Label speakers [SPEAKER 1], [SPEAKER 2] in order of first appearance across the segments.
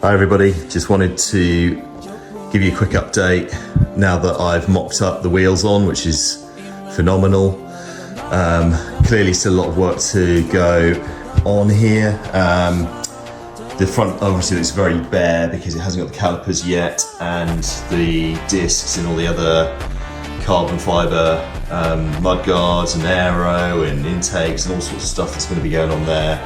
[SPEAKER 1] Hi everybody, just wanted to give you a quick update now that I've mocked up the wheels on, which is phenomenal. Clearly still a lot of work to go on here. The front obviously looks very bare because it hasn't got the calipers yet, and the discs and all the other carbon fibre mudguards and aero and intakes and all sorts of stuff that's going to be going on there.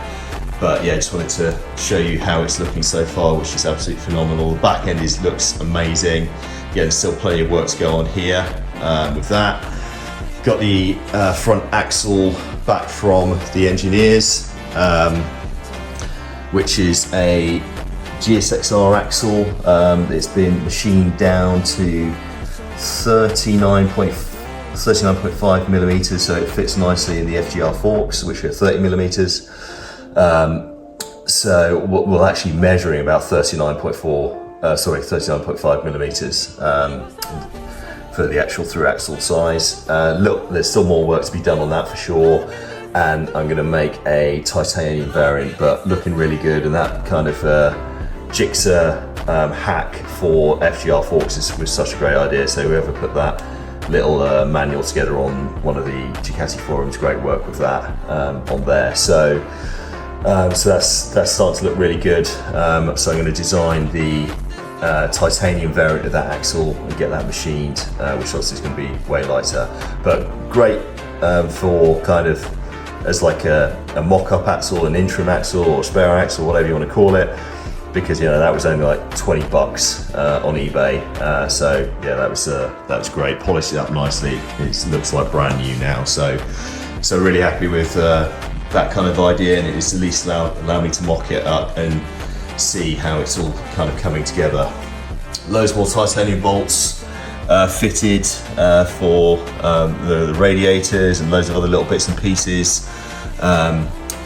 [SPEAKER 1] But yeah, just wanted to show you how it's looking so far, which is absolutely phenomenal. The back end looks amazing. Yeah, there's still plenty of work to go on here with that. Got the front axle back from the engineers, which is a GSXR axle. It's been machined down to 39.5 millimeters, so it fits nicely in the FGR forks, which are 30 millimeters. So we're actually measuring about 39.5 millimeters for the actual through axle size. Look, there's still more work to be done on that for sure, and I'm going to make a titanium variant, but looking really good. And that kind of jigsaw hack for FGR forks was such a great idea. So whoever put that little manual together on one of the Ducati forums, great work with that on there. So that's starting to look really good. So I'm going to design the titanium variant of that axle and get that machined, which obviously is going to be way lighter, but great for kind of as like a mock-up axle, an interim axle, or spare axle, whatever you want to call it, because you know that was only like 20 bucks on eBay. So yeah, that was great. Polished it up nicely. It looks like brand new now. So really happy with that kind of idea, and it's at least allow me to mock it up and see how it's all kind of coming together. Loads more titanium bolts fitted for the radiators, and loads of other little bits and pieces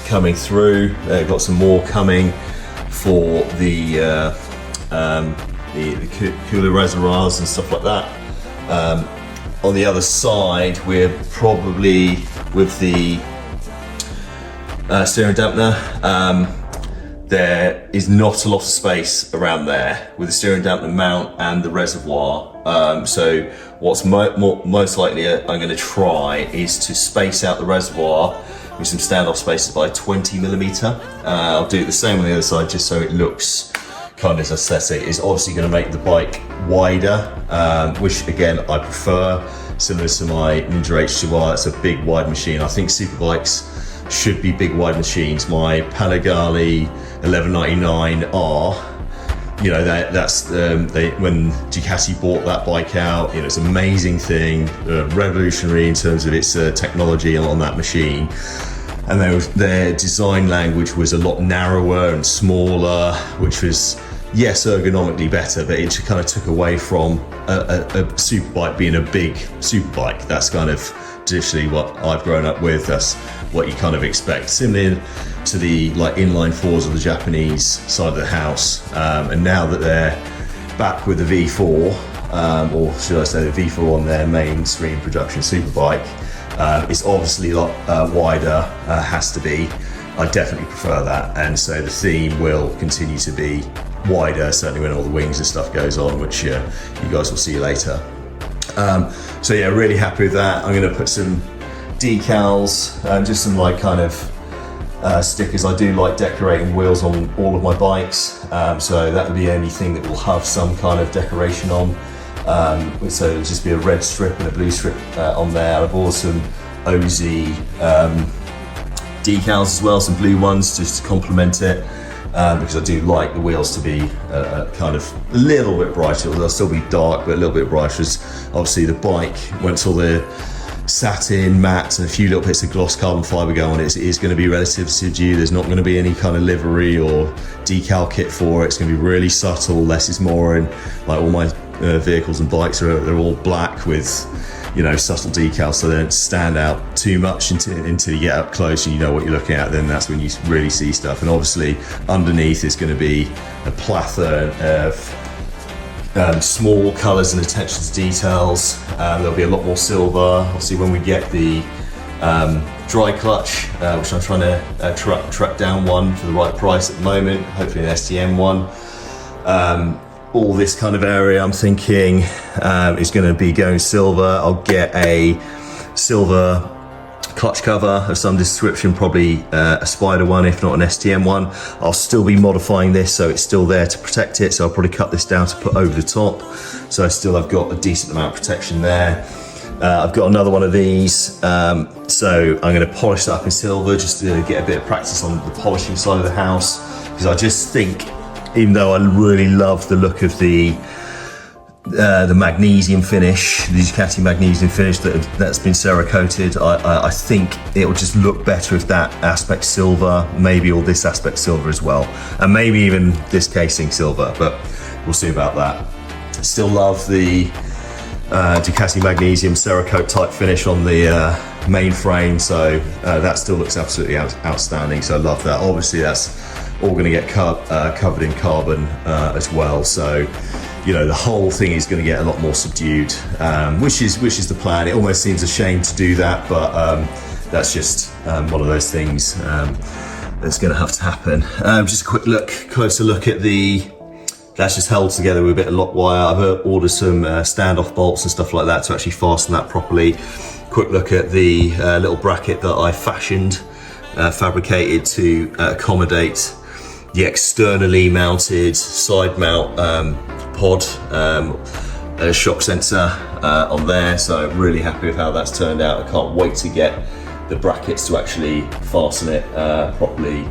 [SPEAKER 1] coming through. Got some more coming for the cooler reservoirs and stuff like that. On the other side, we're probably with the steering dampener. There is not a lot of space around there with the steering dampener mount and the reservoir. So what's most likely I'm going to try is to space out the reservoir with some standoff spaces by 20 millimeter. I'll do it the same on the other side just so it looks kind of aesthetic. It's obviously going to make the bike wider, which again I prefer, similar to my Ninja H2R. It's a big wide machine. I think superbikes should be big wide machines. My Panigale 1199R, you know, that's when Ducati bought that bike out, you know, it's an amazing thing, revolutionary in terms of its technology on that machine. And their design language was a lot narrower and smaller, which was, yes, ergonomically better, but it kind of took away from a superbike being a big superbike. That's kind of traditionally what I've grown up with. That's what you kind of expect. Similar to the like inline fours of the Japanese side of the house. And now that they're back with the V4, or should I say the V4 on their mainstream production superbike, it's obviously a lot wider, has to be. I definitely prefer that. And so the theme will continue to be wider, certainly when all the wings and stuff goes on, which you guys will see later. So yeah, really happy with that. I'm going to put some decals, just some like kind of stickers. I do like decorating wheels on all of my bikes, so that would be anything that will have some kind of decoration on. So it'll just be a red strip and a blue strip on there. I've bought some OZ decals as well, some blue ones just to complement it. Because I do like the wheels to be kind of a little bit brighter. They'll still be dark, but a little bit brighter. As obviously the bike, once all the satin, matte, and a few little bits of gloss carbon fibre go on it, it is going to be relatively subdued. There's not going to be any kind of livery or decal kit for it. It's going to be really subtle, less is more. And like all my vehicles and bikes they're all black with, you know, subtle decals, so they don't stand out too much until you get up close and you know what you're looking at. Then that's when you really see stuff. And obviously underneath is going to be a plethora of small colours and attention to details. There'll be a lot more silver. Obviously when we get the dry clutch, which I'm trying to track down one for the right price at the moment, hopefully an STM one. All this kind of area I'm thinking is going to be going silver. I'll get a silver clutch cover of some description, probably a Spider one, if not an STM one. I'll still be modifying this so it's still there to protect it, so I'll probably cut this down to put over the top, so I've got a decent amount of protection there. I've got another one of these, so I'm going to polish that up in silver just to get a bit of practice on the polishing side of the house, because I just think, even though I really love the look of the magnesium finish, the Ducati magnesium finish that's been Cerakoted, I think it will just look better if that aspect silver, maybe all this aspect silver as well, and maybe even this casing silver, but we'll see about that. Still love the Ducati magnesium Cerakote type finish on the main frame, so that still looks absolutely outstanding, so I love that. Obviously that's all going to get covered in carbon as well, so you know the whole thing is going to get a lot more subdued, which is the plan. It almost seems a shame to do that, but that's just one of those things that's going to have to happen. Just a quick closer look at that's just held together with a bit of lock wire. I've ordered some standoff bolts and stuff like that to actually fasten that properly. Quick look at the little bracket that I fashioned, fabricated to accommodate the externally mounted side mount pod shock sensor on there, so I'm really happy with how that's turned out. I can't wait to get the brackets to actually fasten it properly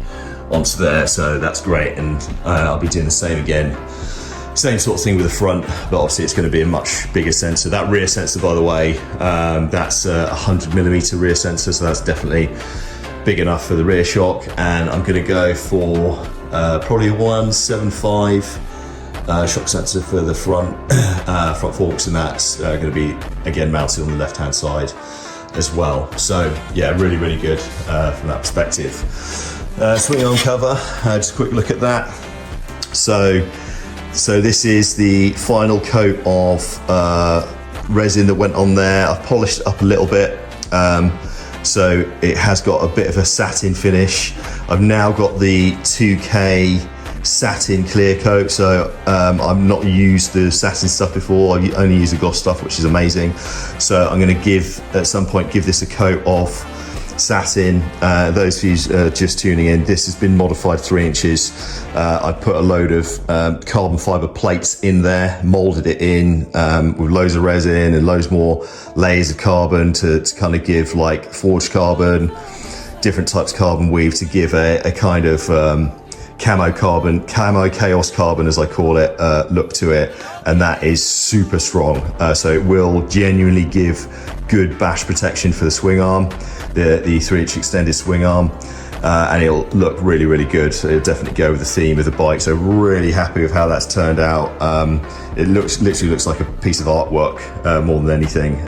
[SPEAKER 1] onto there, so that's great, and I'll be doing the same again. Same sort of thing with the front, but obviously it's going to be a much bigger sensor. That rear sensor, by the way, that's a 100mm rear sensor, so that's definitely big enough for the rear shock, and I'm going to go for probably a 175 shock sensor for the front forks, and that's going to be again mounted on the left hand side as well. So yeah, really good from that perspective. Swing arm cover, just a quick look at that. So this is the final coat of resin that went on there. I've polished it up a little bit, so it has got a bit of a satin finish. I've now got the 2K satin clear coat, so I've not used the satin stuff before. I only use the gloss stuff, which is amazing. So I'm going to at some point give this a coat of satin. Those of you just tuning in, this has been modified 3 inches. I put a load of carbon fiber plates in there, molded it in with loads of resin and loads more layers of carbon to kind of give like forged carbon, different types of carbon weave to give a kind of camo chaos carbon, as I call it, look to it, and that is super strong. So it will genuinely give good bash protection for the swing arm, the 3-inch extended swing arm, and it'll look really good. So it'll definitely go with the theme of the bike. So really happy with how that's turned out. It literally looks like a piece of artwork more than anything.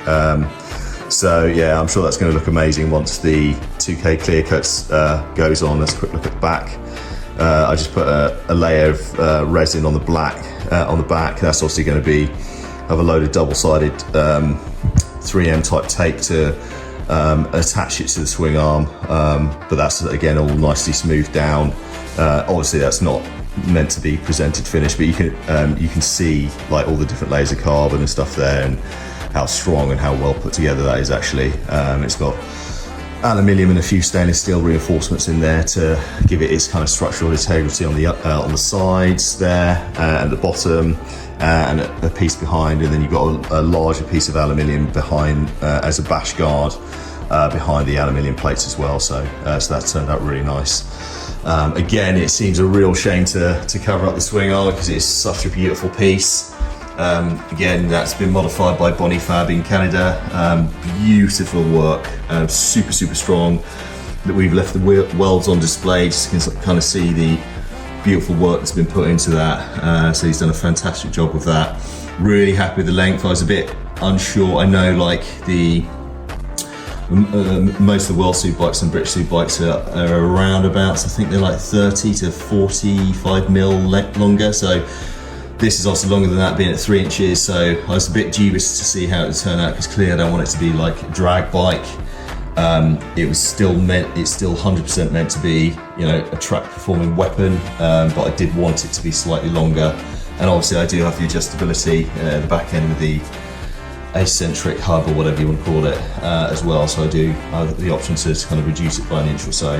[SPEAKER 1] So yeah, I'm sure that's going to look amazing once the 2K clear coats goes on. Let's quick look at the back. I just put a layer of resin on the back. That's obviously going to have a load of double-sided 3M type tape to attach it to the swing arm, but that's again all nicely smoothed down. Obviously that's not meant to be presented finished, but you can see like all the different layers of carbon and stuff there, and how strong and how well put together that is actually. It's got aluminium and a few stainless steel reinforcements in there to give it its kind of structural integrity on the sides there and the bottom, and a piece behind, and then you've got a larger piece of aluminium behind as a bash guard behind the aluminium plates as well. So that's turned out really nice. Again, it seems a real shame to cover up the swing arm because it's such a beautiful piece. Again, that's been modified by Bonnie Fab in Canada. Beautiful work, super strong. That we've left the welds on display, just to kind of see the beautiful work that's been put into that. So he's done a fantastic job with that. Really happy with the length. I was a bit unsure. I know like most of the World SuperBikes and British SuperBikes are around about, so I think they're like 30 to 45 mil longer. So this is also longer than that, being at 3 inches. So I was a bit dubious to see how it would turn out, because clearly I don't want it to be like a drag bike. It's still 100% meant to be, you know, a track performing weapon, but I did want it to be slightly longer And obviously I do have the adjustability at the back end with the eccentric hub or whatever you want to call it as well. So I have the option to kind of reduce it by an inch or so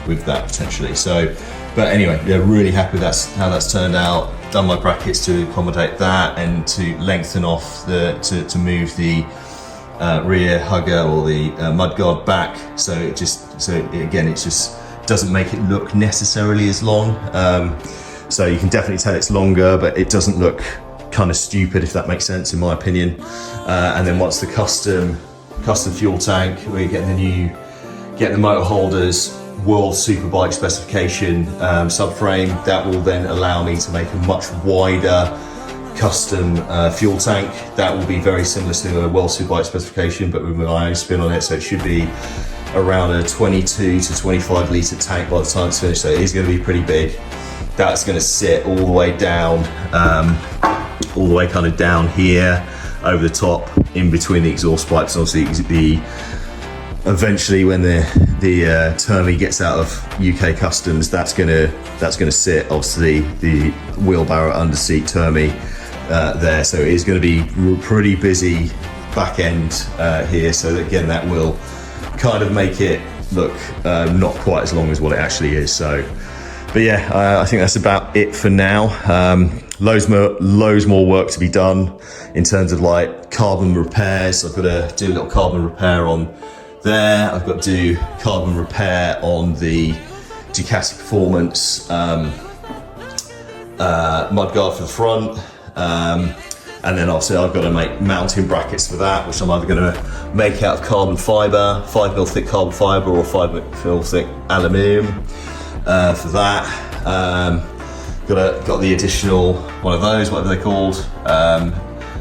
[SPEAKER 1] with that potentially. So, but anyway, yeah, really happy that's how that's turned out. Done my brackets to accommodate that and to lengthen off to move the rear hugger or the mudguard back. So it just doesn't make it look necessarily as long. So you can definitely tell it's longer, but it doesn't look kind of stupid, if that makes sense, in my opinion. And then once the custom fuel tank, we're getting the motor holders, World SuperBike specification subframe, that will then allow me to make a much wider custom fuel tank. That will be very similar to a World SuperBike specification, but with my own spin on it. So it should be around a 22 to 25 litre tank by the time it's finished. So it is going to be pretty big. That's going to sit all the way down, all the way kind of down here over the top in between the exhaust pipes. Obviously eventually when the Termi gets out of UK customs, that's gonna sit, obviously, the wheelbarrow under seat Termi there. So it is going to be pretty busy back end here. So again, that will kind of make it look not quite as long as what it actually is. So, but yeah, I think that's about it for now. Loads more work to be done in terms of like carbon repairs. I've got to do a little carbon repair on there. I've got to do carbon repair on the Ducati Performance mudguard for the front. And then obviously I've got to make mounting brackets for that, which I'm either going to make out of carbon fibre, 5mm thick carbon fibre, or 5mm thick aluminium for that. Got the additional one of those, whatever they're called.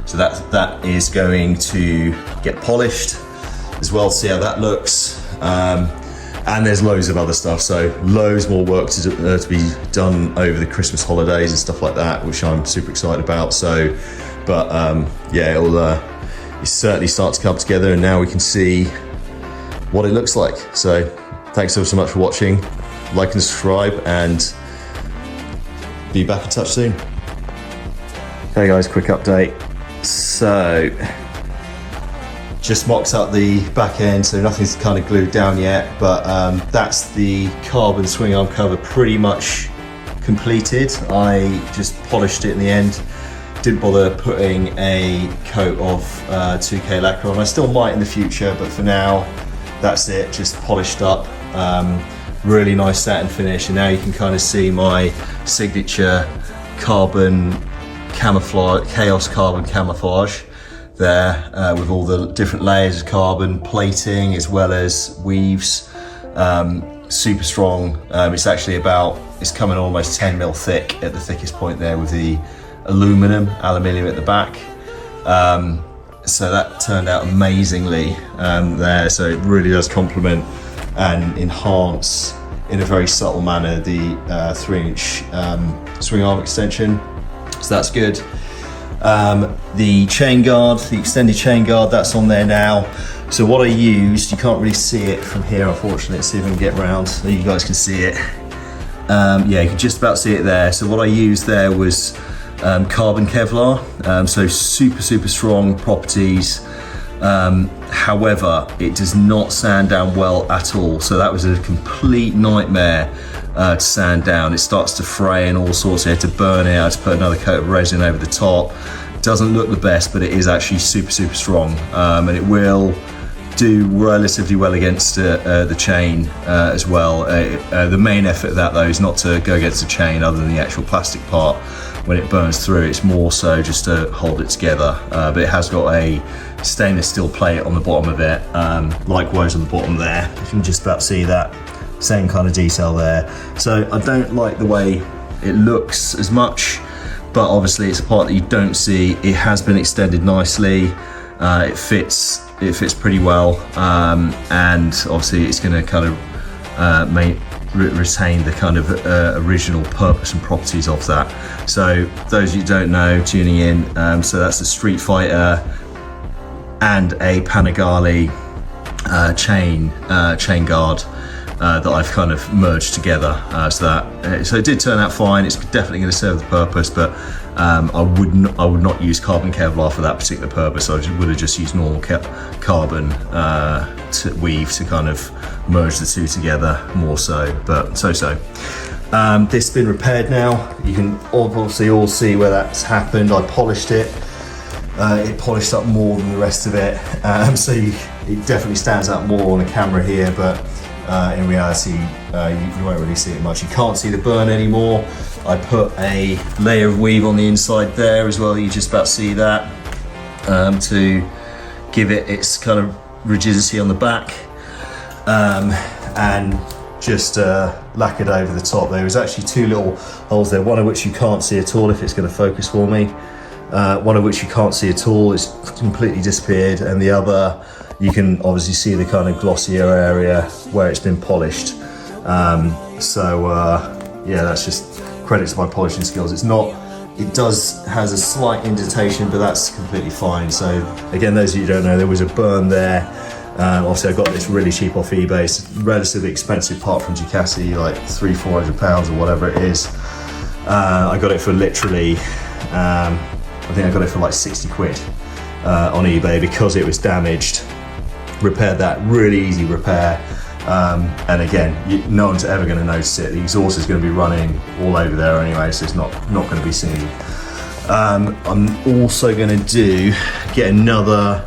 [SPEAKER 1] So that is going to get polished as well, see how that looks. And there's loads of other stuff, so loads more work to be done over the Christmas holidays and stuff like that, which I'm super excited about. So, but yeah, it'll certainly start to come together, and now we can see what it looks like. So thanks so much for watching. Like and subscribe, and be back in touch soon. Hey guys, quick update. So just mocked up the back end, so nothing's kind of glued down yet, but that's the carbon swing arm cover pretty much completed. I just polished it in the end. Didn't bother putting a coat of 2K lacquer on. I still might in the future, but for now, that's it, just polished up. Really nice satin finish, and now you can kind of see my signature carbon camouflage, chaos carbon camouflage there, with all the different layers of carbon plating as well as weaves. Super strong. It's coming almost 10mm thick at the thickest point there with the aluminium at the back. So that turned out amazingly there. So it really does complement and enhance in a very subtle manner the 3-inch swing arm extension. So that's good. The chain guard, the extended chain guard, that's on there now. So what I used, you can't really see it from here, unfortunately. Let's see if I can get around so you guys can see it. Yeah, you can just about see it there. So what I used there was carbon Kevlar, so super strong properties. However, it does not sand down well at all. So that was a complete nightmare to sand down. It starts to fray and all sorts. I had to burn it. I had to put another coat of resin over the top. Doesn't look the best, but it is actually super strong, and it will do relatively well against the chain as well. The main effort of that though is not to go against the chain other than the actual plastic part when it burns through. It's more so just to hold it together, but it has got a stainless steel plate on the bottom of it, likewise on the bottom there. You can just about see that same kind of detail there. So I don't like the way it looks as much, but obviously it's a part that you don't see. It has been extended nicely. It fits pretty well, and obviously it's going to kind of retain the kind of original purpose and properties of that. So those you don't know tuning in, so that's the Street Fighter and a Panigale chain guard that I've kind of merged together. So it did turn out fine. It's definitely going to serve the purpose, but I would not use carbon Kevlar for that particular purpose. I would have just used normal carbon weave to kind of merge the two together more so, but so. This has been repaired now. You can obviously all see where that's happened. I polished it. It polished up more than the rest of it, so it definitely stands out more on the camera here, but in reality you won't really see it much. You can't see the burn anymore. I put a layer of weave on the inside there as well. You just about see that, to give it its kind of rigidity on the back, and just lacquered over the top. There was actually two little holes there, one of which you can't see at all if it's going to focus for me. One of which you can't see at all, it's completely disappeared, and the other you can obviously see the kind of glossier area where it's been polished. Yeah, that's just credit to my polishing skills. It has a slight indentation, but that's completely fine. So again, those of you who don't know, there was a burn there. Obviously I got this really cheap off eBay. It's a relatively expensive part from Ducati, like £300-400 or whatever it is. I got it for literally, I think I got it for like 60 quid on eBay because it was damaged. Repaired that, really easy repair. And again, no one's ever going to notice it. The exhaust is going to be running all over there anyway, so it's not going to be seen. I'm also going to get another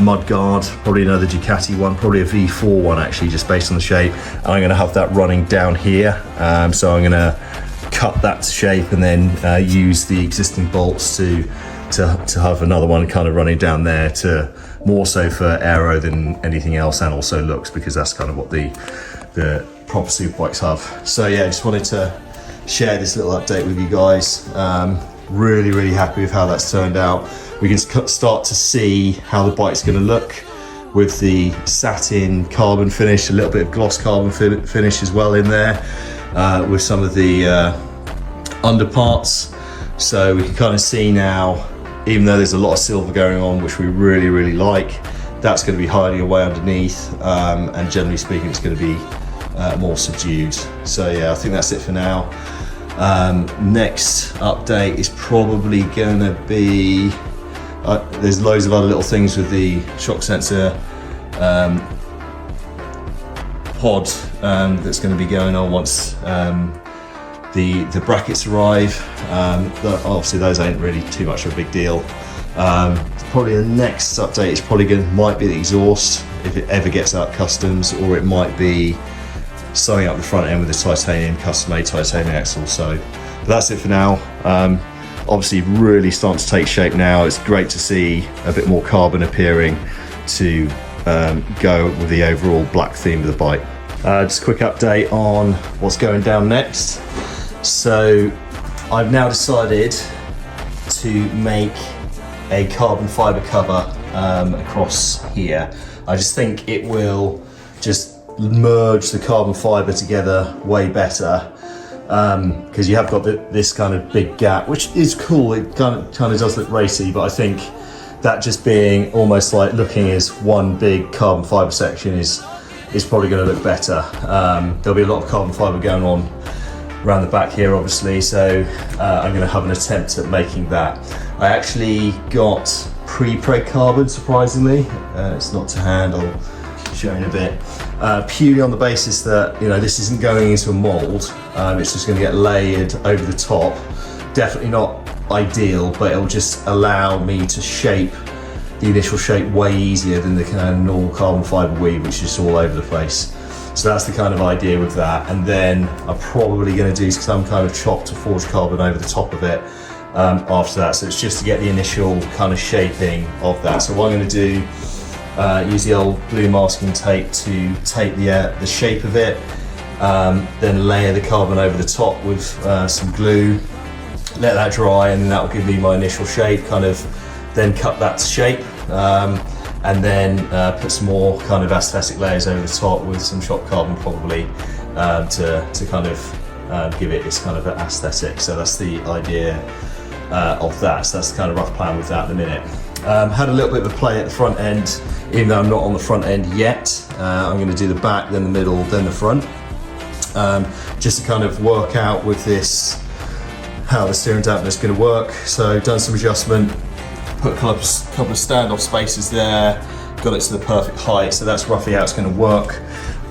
[SPEAKER 1] mudguard, probably another Ducati one, probably a V4 one actually, just based on the shape. And I'm going to have that running down here. So I'm going to cut that to shape and then use the existing bolts to have another one kind of running down there, to more so for aero than anything else, and also looks, because that's kind of what the proper superbikes have. So yeah, just wanted to share this little update with you guys. Really happy with how that's turned out. We can start to see how the bike's going to look with the satin carbon finish, a little bit of gloss carbon finish as well in there, with some of the underparts. So we can kind of see now, even though there's a lot of silver going on, which we really like, that's going to be hiding away underneath, and generally speaking it's going to be more subdued. So yeah, I think that's it for now. Next update is probably going to be, there's loads of other little things with the shock sensor pod that's going to be going on once the brackets arrive. Obviously those ain't really too much of a big deal. Probably the next update is might be the exhaust, if it ever gets out customs, or it might be sewing up the front end with a titanium, custom-made titanium axle. So but that's it for now. Obviously really starting to take shape now. It's great to see a bit more carbon appearing to go with the overall black theme of the bike. Just a quick update on what's going down next. So I've now decided to make a carbon fibre cover across here. I just think it will just merge the carbon fibre together way better, because you have got this kind of big gap, which is cool. It kind of does look racy, but I think that just being almost like looking as one big carbon fibre section is probably going to look better. There'll be a lot of carbon fibre going on around the back here obviously, so I'm going to have an attempt at making that. I actually got pre-preg carbon, surprisingly. It's not to hand, I'll show you in a bit. Purely on the basis that, you know, this isn't going into a mould, it's just going to get layered over the top. Definitely not ideal, but it'll just allow me to shape the initial shape way easier than the kind of normal carbon fibre weave, which is all over the place. So that's the kind of idea with that. And then I'm probably going to do some kind of chopped or forged carbon over the top of it after that. So it's just to get the initial kind of shaping of that. So what I'm going to do, use the old blue masking tape to tape the shape of it, then layer the carbon over the top with some glue, let that dry, and then that will give me my initial shape, kind of then cut that to shape, and then put some more kind of aesthetic layers over the top with some chopped carbon probably, to kind of give it this kind of aesthetic. So that's the idea of that. So that's the kind of rough plan with that at the minute. Had a little bit of a play at the front end, even though I'm not on the front end yet. I'm going to do the back, then the middle, then the front, just to kind of work out with this how the steering dampener is going to work. So done some adjustment, put a couple of standoff spaces there, got it to the perfect height, so that's roughly how it's going to work.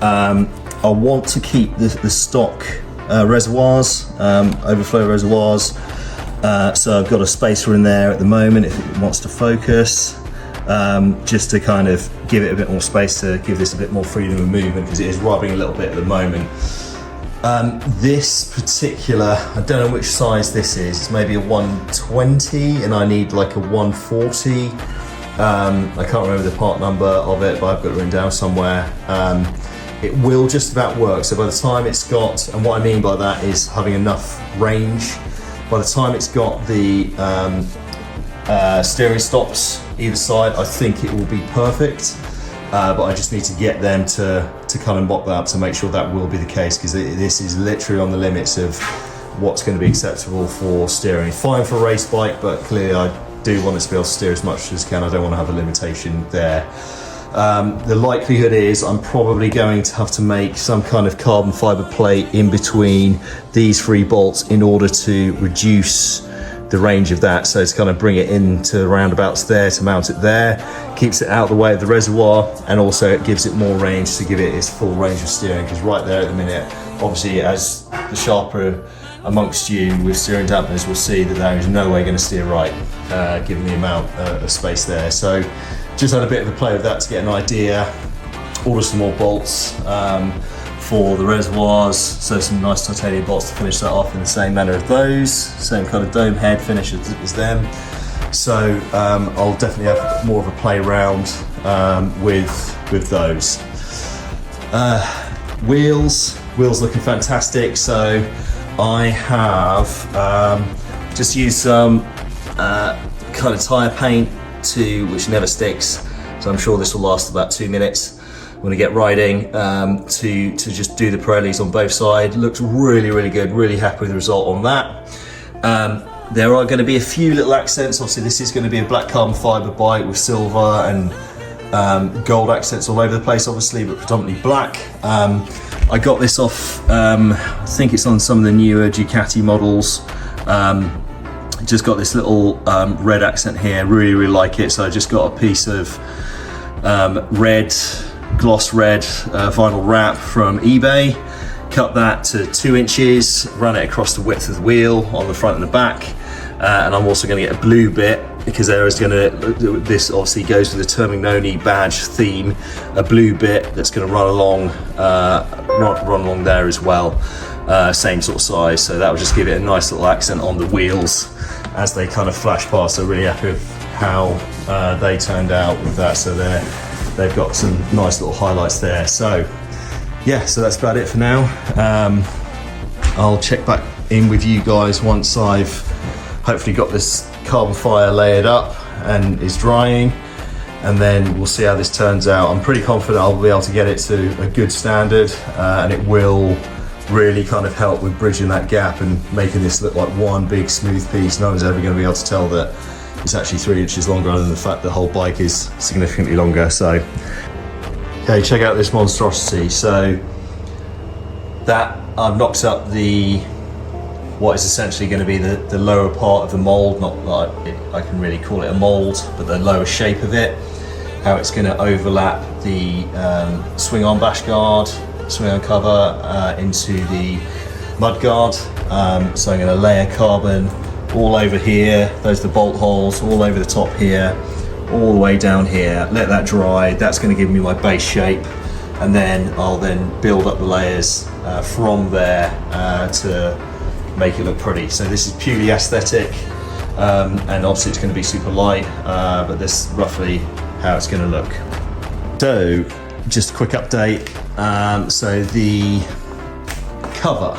[SPEAKER 1] I want to keep the stock reservoirs, overflow reservoirs, so I've got a spacer in there at the moment if it wants to focus, just to kind of give it a bit more space, to give this a bit more freedom of movement, because it is rubbing a little bit at the moment. This particular, I don't know which size this is, it's maybe a 120 and I need like a 140. I can't remember the part number of it, but I've got it written down somewhere. It will just about work, so by the time it's got, and what I mean by that is having enough range, by the time it's got the steering stops either side, I think it will be perfect. But I just need to get them to kind of mock that up to make sure that will be the case, because this is literally on the limits of what's going to be acceptable for steering. Fine for a race bike, but clearly I do want it to be able to steer as much as I can. I don't want to have a limitation there. The likelihood is I'm probably going to have to make some kind of carbon fibre plate in between these 3 bolts in order to reduce the range of that, so to kind of bring it into the roundabouts there, to mount it there, keeps it out of the way of the reservoir, and also it gives it more range to give it its full range of steering, because right there at the minute, obviously as the sharper amongst you with steering dampeners will see that there is no way going to steer right, given the amount of space there. So just had a bit of a play with that to get an idea. Order some more bolts for the reservoirs, so some nice titanium bolts to finish that off in the same manner as those, same kind of dome head finish as them. So I'll definitely have more of a play around with those. Wheels looking fantastic. So I have just used some kind of tyre paint which never sticks, so I'm sure this will last about 2 minutes when I get riding, to just do the Pirellis on both sides. Looks really good, really happy with the result on that. There are going to be a few little accents. Obviously this is going to be a black carbon fibre bike with silver and gold accents all over the place obviously, but predominantly black. I got this off, I think it's on some of the newer Ducati models. Just got this little red accent here, really like it, so I just got a piece of gloss red vinyl wrap from eBay, cut that to 2 inches, run it across the width of the wheel on the front and the back, and I'm also going to get a blue bit, because there is going to, this obviously goes with the Termignoni badge theme, a blue bit that's going to run along there as well, same sort of size, so that will just give it a nice little accent on the wheels as they kind of flash past. So really happy with how they turned out with that, so they've got some nice little highlights there. So yeah, so that's about it for now. I'll check back in with you guys once I've hopefully got this carbon fibre layered up and is drying, and then we'll see how this turns out. I'm pretty confident I'll be able to get it to a good standard, and it will really kind of help with bridging that gap and making this look like one big smooth piece. No one's ever going to be able to tell that it's actually 3 inches longer, other than the fact the whole bike is significantly longer. So okay, check out this monstrosity. So that I've knocked up what is essentially going to be the lower part of the mold, not like I can really call it a mold, but the lower shape of it, how it's going to overlap the swing arm bash guard, swing arm cover into the mudguard. So I'm going to layer carbon all over here, those are the bolt holes, all over the top here, all the way down here, let that dry. That's going to give me my base shape, and then I'll then build up the layers from there to make it look pretty. So this is purely aesthetic, and obviously it's going to be super light, but this is roughly how it's going to look. So just a quick update. So the cover,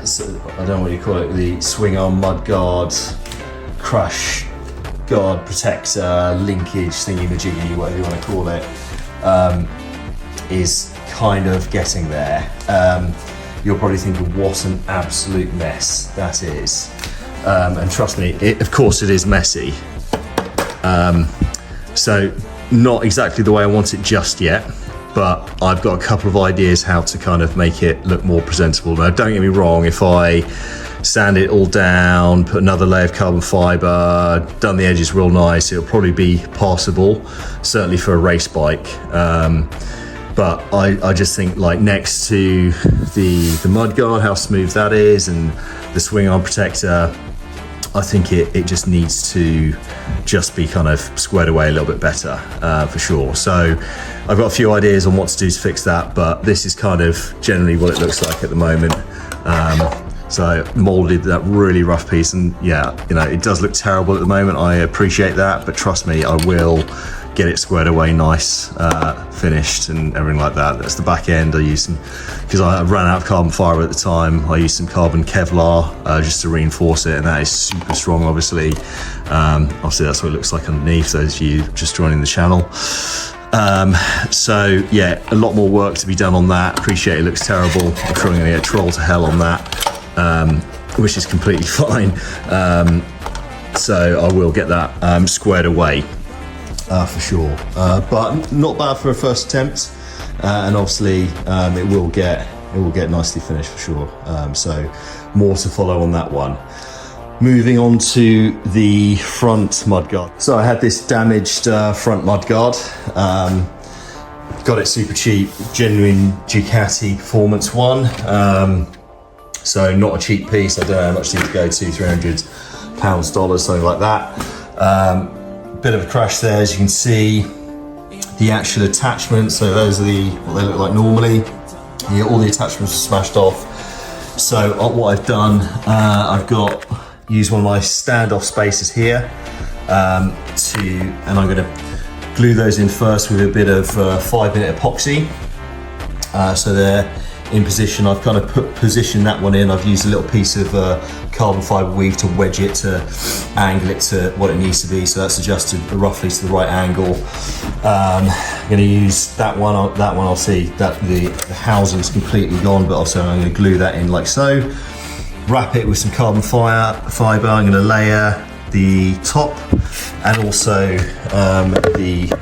[SPEAKER 1] so I don't know what you call it, the swing arm mudguard, crash guard protector, linkage thingy-majiggy, whatever you want to call it, is kind of getting there. You're probably thinking, what an absolute mess that is. And trust me, of course it is messy. So not exactly the way I want it just yet, but I've got a couple of ideas how to kind of make it look more presentable. Now, don't get me wrong, if I sand it all down, put another layer of carbon fiber, done the edges real nice, it'll probably be passable, certainly for a race bike. But I just think, like, next to the mudguard, how smooth that is, and the swing arm protector, I think it just needs to just be kind of squared away a little bit better, for sure. So I've got a few ideas on what to do to fix that, but this is kind of generally what it looks like at the moment. So I molded that really rough piece, and yeah, you know, it does look terrible at the moment. I appreciate that, but trust me, I will get it squared away nice, finished and everything like that. That's the back end. I used some, because I ran out of carbon fiber at the time, I used some carbon Kevlar just to reinforce it, and that is super strong, obviously. Obviously that's what it looks like underneath, those of you just joining the channel. So yeah, a lot more work to be done on that. Appreciate it looks terrible. I'm sure I'm gonna get trolled to hell on that, which is completely fine. So I will get that squared away. For sure, but not bad for a first attempt, and obviously it will get nicely finished for sure. So more to follow on that one. Moving on to the front mudguard. So I had this damaged front mudguard. Got it super cheap, genuine Ducati Performance one. So not a cheap piece. I don't know how much it needs to go to, £300, dollars, something like that. Bit of a crash there, as you can see. The actual attachments, so those are what they look like normally. Yeah, all the attachments are smashed off. So what I've done, I've used one of my standoff spacers here, and I'm going to glue those in first with a bit of 5-minute epoxy. So they're in position. I've kind of positioned that one in. I've used a little piece of carbon fiber weave to wedge it, to angle it to what it needs to be. So that's adjusted roughly to the right angle. I'm going to use that one. I'll see that the housing's completely gone, but also I'm going to glue that in like so. Wrap it with some carbon fiber. I'm going to layer the top and also the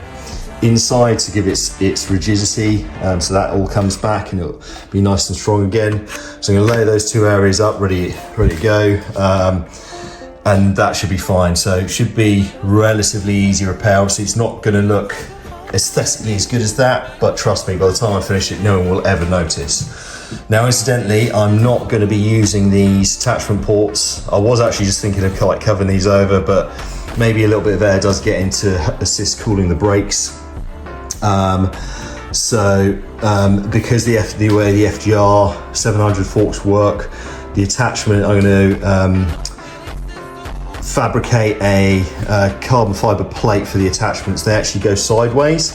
[SPEAKER 1] inside to give its rigidity, so that all comes back and it'll be nice and strong again. So I'm going to layer those two areas up, ready to go, and that should be fine. So it should be relatively easy repair. Obviously it's not going to look aesthetically as good as that, but trust me, by the time I finish it, no one will ever notice. Now, incidentally, I'm not going to be using these attachment ports. I was actually just thinking of like covering these over, but maybe a little bit of air does get in to assist cooling the brakes. Because the way the FGR 700 forks work, the attachment, I'm going to fabricate a carbon fiber plate for the attachments. They actually go sideways,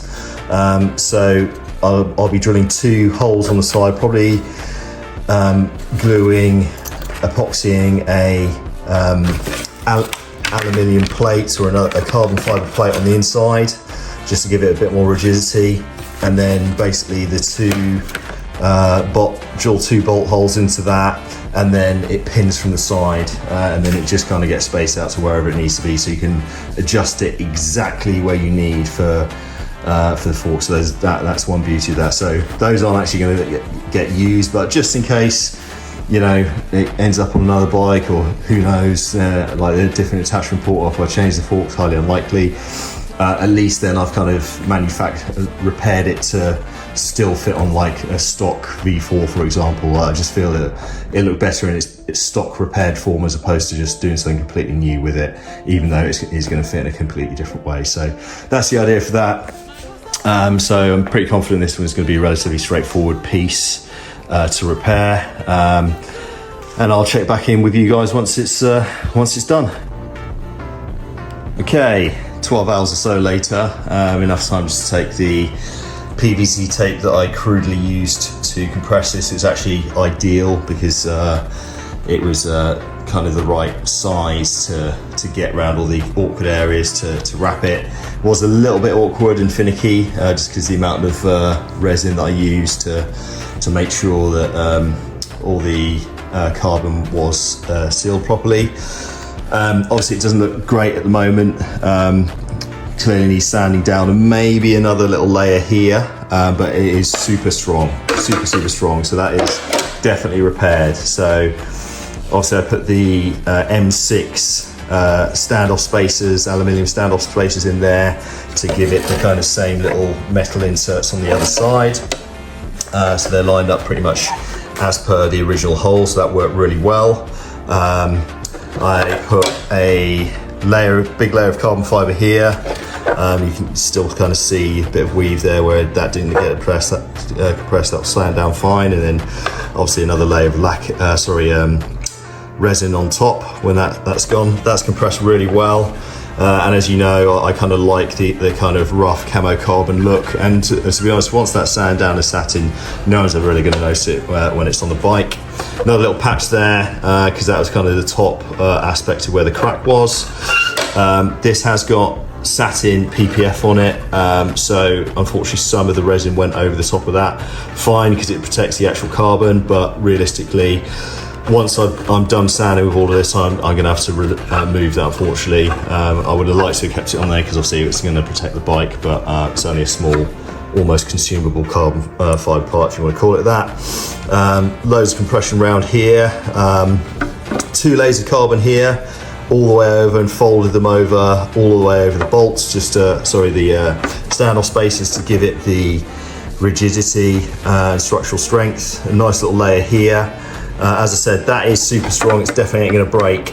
[SPEAKER 1] so I'll be drilling 2 holes on the side, probably gluing, epoxying a aluminium plate or a carbon fiber plate on the inside, just to give it a bit more rigidity, and then basically the drill 2 bolt holes into that, and then it pins from the side, and then it just kind of gets spaced out to wherever it needs to be, so you can adjust it exactly where you need for the fork. So that's one beauty of that. So those aren't actually going to get used, but just in case, you know, it ends up on another bike, or who knows, like a different attachment port, or if I change the forks, highly unlikely. At least then I've kind of repaired it to still fit on like a stock V4, for example. I just feel that it looked better in its stock repaired form, as opposed to just doing something completely new with it, even though it's going to fit in a completely different way. So that's the idea for that. So I'm pretty confident this one's going to be a relatively straightforward piece to repair, and I'll check back in with you guys once it's done. Okay, 12 hours or so later, enough time just to take the PVC tape that I crudely used to compress this. It was actually ideal because it was kind of the right size to get around all the awkward areas to wrap it. It was a little bit awkward and finicky, just because the amount of resin that I used to make sure that all the carbon was sealed properly. Obviously it doesn't look great at the moment. clearly needs sanding down, and maybe another little layer here, but it is super strong, super strong. So that is definitely repaired. So obviously I put the M6 standoff spacers, aluminium standoff spacers in there to give it the kind of same little metal inserts on the other side. So they're lined up pretty much as per the original hole, so that worked really well. I put a big layer of carbon fiber here. You can still kind of see a bit of weave there where that didn't get compressed. That will sand down fine, and then obviously another layer of resin on top when that's gone. That's compressed really well, and as you know, I kind of like the kind of rough camo carbon look, and to be honest, once that sand down is satin, no one's ever really going to notice it when it's on the bike. Another little patch there, because that was kind of the top aspect of where the crack was. This has got satin PPF on it, so unfortunately some of the resin went over the top of that. Fine, because it protects the actual carbon, but realistically, once I'm done sanding with all of this, I'm going to have to remove that, unfortunately. I would have liked to have kept it on there because obviously it's going to protect the bike, but it's only a small, almost consumable carbon fibre part, if you want to call it that. Loads of compression around here, 2 layers of carbon here, all the way over, and folded them over all the way over the bolts, the standoff spacers to give it the rigidity and structural strength. A nice little layer here. As I said, that is super strong. It's definitely ain't going to break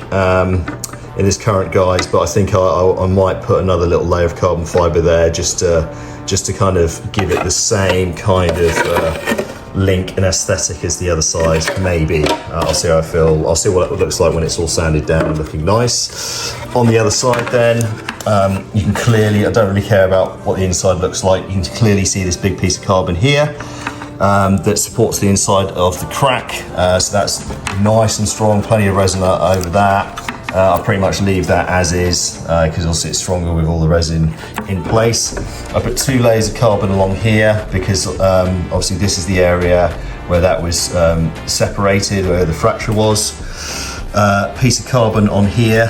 [SPEAKER 1] in this current guise, but I think I might put another little layer of carbon fibre there just to kind of give it the same kind of link and aesthetic as the other side, maybe. I'll see how I feel. I'll see what it looks like when it's all sanded down and looking nice. On the other side then, you can clearly, I don't really care about what the inside looks like, you can clearly see this big piece of carbon here. That supports the inside of the crack, so that's nice and strong, plenty of resin over that. I'll pretty much leave that as is, because it'll sit stronger with all the resin in place. I put 2 layers of carbon along here because obviously this is the area where that was separated, where the fracture was. Piece of carbon on here,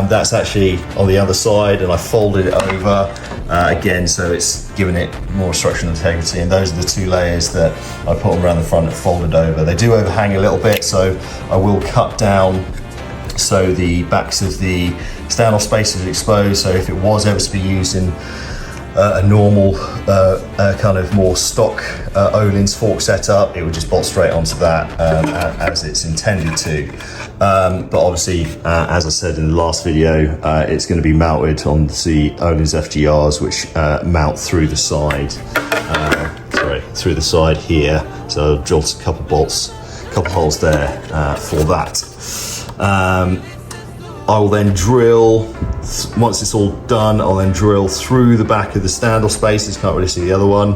[SPEAKER 1] that's actually on the other side, and I folded it over again, so it's giving it more structural integrity, and those are the 2 layers that I put them around the front and folded over. They do overhang a little bit, so I will cut down so the backs of the standoff spacers are exposed, so if it was ever to be used in a normal kind of more stock Öhlins fork setup, it would just bolt straight onto that as it's intended to. But obviously, as I said in the last video, it's going to be mounted on the Öhlins FGRs, which mount through the side, through the side here. So I'll drill a couple bolts, couple holes there for that. I will then drill, once it's all done, I'll then drill through the back of the standoff spaces. Can't really see the other one.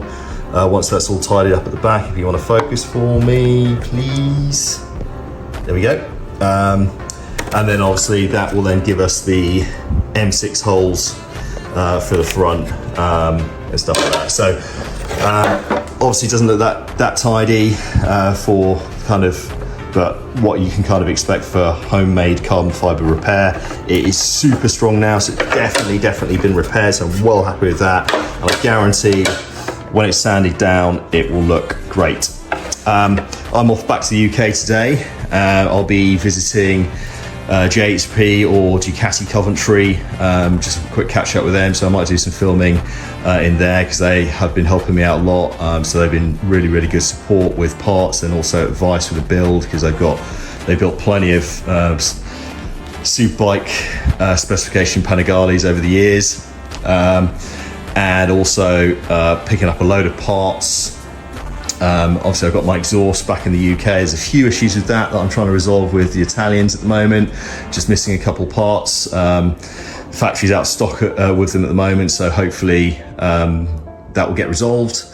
[SPEAKER 1] Once that's all tidied up at the back, if you want to focus for me, please. There we go. And then obviously that will then give us the M6 holes for the front and stuff like that. So obviously it doesn't look that tidy for kind of, but what you can kind of expect for homemade carbon fibre repair. It is super strong now, so it's definitely been repaired, so I'm well happy with that. And I guarantee when it's sanded down, it will look great. I'm off back to the UK today. I'll be visiting JHP or Ducati Coventry, just a quick catch up with them, so I might do some filming in there because they have been helping me out a lot. So they've been really good support with parts and also advice for the build, because they built plenty of Superbike specification Panigales over the years, and also picking up a load of parts. Obviously I've got my exhaust back in the UK. There's a few issues with that I'm trying to resolve with the Italians at the moment, just missing a couple parts. The factory's out of stock with them at the moment, so hopefully that will get resolved.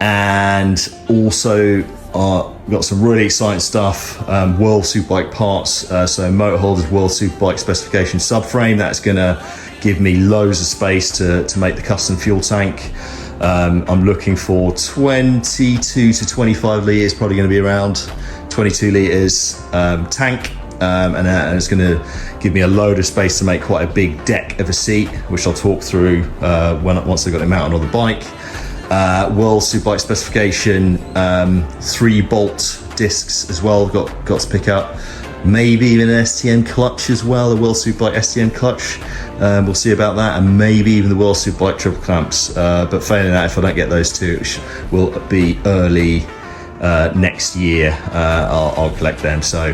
[SPEAKER 1] And also we've got some really exciting stuff, World SuperBike parts, so Motorholder's World SuperBike specification subframe. That's gonna give me loads of space to make the custom fuel tank. I'm looking for 22 to 25 litres, probably going to be around 22 litres tank, and it's going to give me a load of space to make quite a big deck of a seat, which I'll talk through once I've got it mounted on the bike. World SuperBike specification, 3-bolt discs as well, got to pick up. Maybe even an STM clutch as well, the World SuperBike STM clutch. We'll see about that, and maybe even the World SuperBike triple clamps. But failing that, if I don't get those two, which will be early next year, I'll collect them. So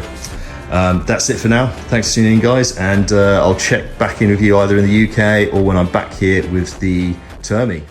[SPEAKER 1] that's it for now. Thanks for tuning in, guys, and I'll check back in with you either in the UK or when I'm back here with the Termi.